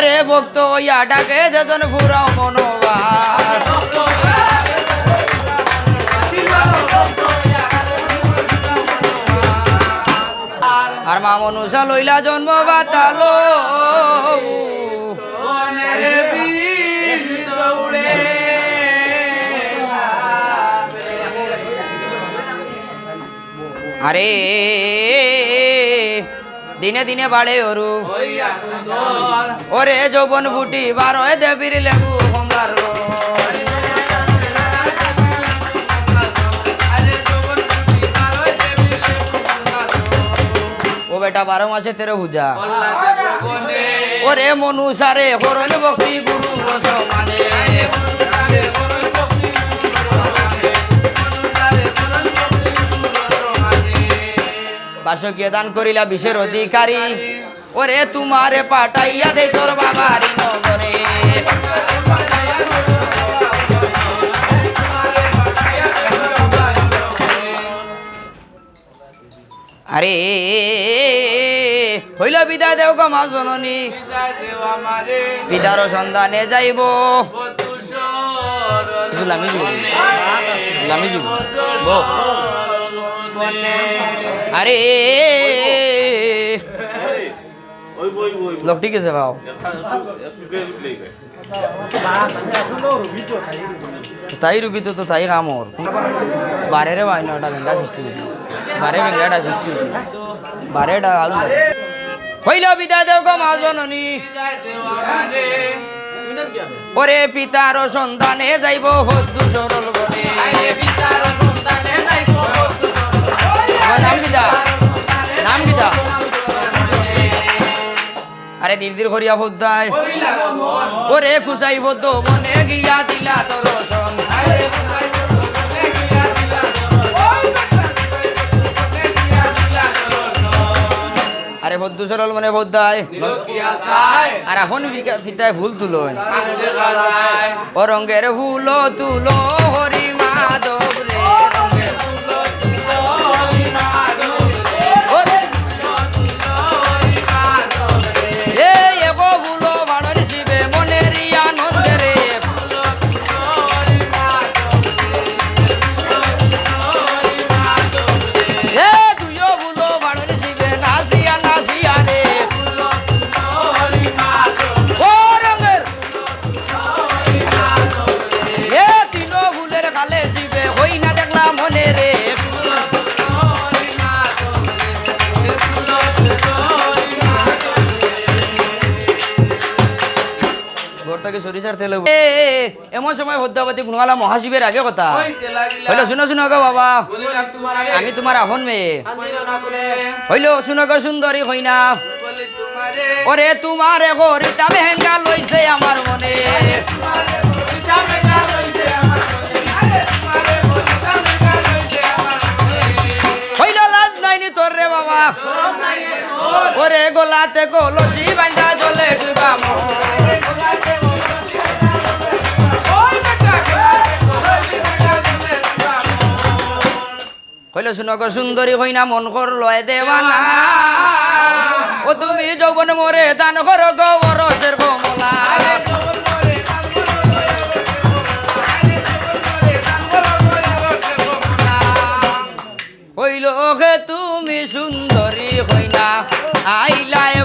ওরে ভক্ত ইয়া ডাকে যেজন ফুরাও মনোবাস আর মা মনুষা লইলা জন্ম বাতালো আরে দিনে দিনে বাড়ে ওরু ওরে যৌবন ফুটি বারো দেবীর লেবু কমলার ও বেটা 12 মাসে 13 পূজা ওরে মনুষারে হরণ ভক্তি গুরু সমানে বাসকিয়ে দান করিলা বিশের অধিকারী ওরে তোমারে পাঠাইয়া দে তোর বাবারি নগরে আরে হইল বিদায় দেও গো মা জননী পিতার সন্ধানে যাইব আরে লোক ঠিক আছে ভাও তাই রুবি তো তাই কামর বারে রে ভাই নটা ভেঙ্গা সৃষ্টি বারে ভেঙ্গাটা সৃষ্টি বারেটা আলু হইল বিদায় দেও গো মা জননী ওরে পিতার সন্ধানে যাইব হদ্দু সরল বনে নাম গীতা আরে ধীর ধীর করিয়া ভোদ্দায় ওরে খুশাই ভদ্দ মনে গিয়া দিলা তোর রসন আরে ভদ্দু সরল মনে ভোদ্দায় আর এখন ফিতায় ফুল তুলো ও রঙ্গের ফুল তুলো হরি মাধব রে এমন সময় হদ্দাবাদী গুণওয়ালা মহাশিবের আগে কথা হইলো শুনো শুনো গো বাবা আমি তোমার আপন মেয়ে হইলো শুনো গো সুন্দরী হইনা ওরে তোমারে গরিতা মেহেঙ্গা লইছে আমার মনে হইলো লাজ নাইনি তোর রে বাবা ওরে গোলাতে কলসি বান্ধা চলে হইলো শুনক সুন্দরী হইনা মন কর লয় দেওয়ানা ও তুমি যৌবন মোরে দান করো গো বরসের কমলা হইল হে তুমি সুন্দরী হইনা আইলায়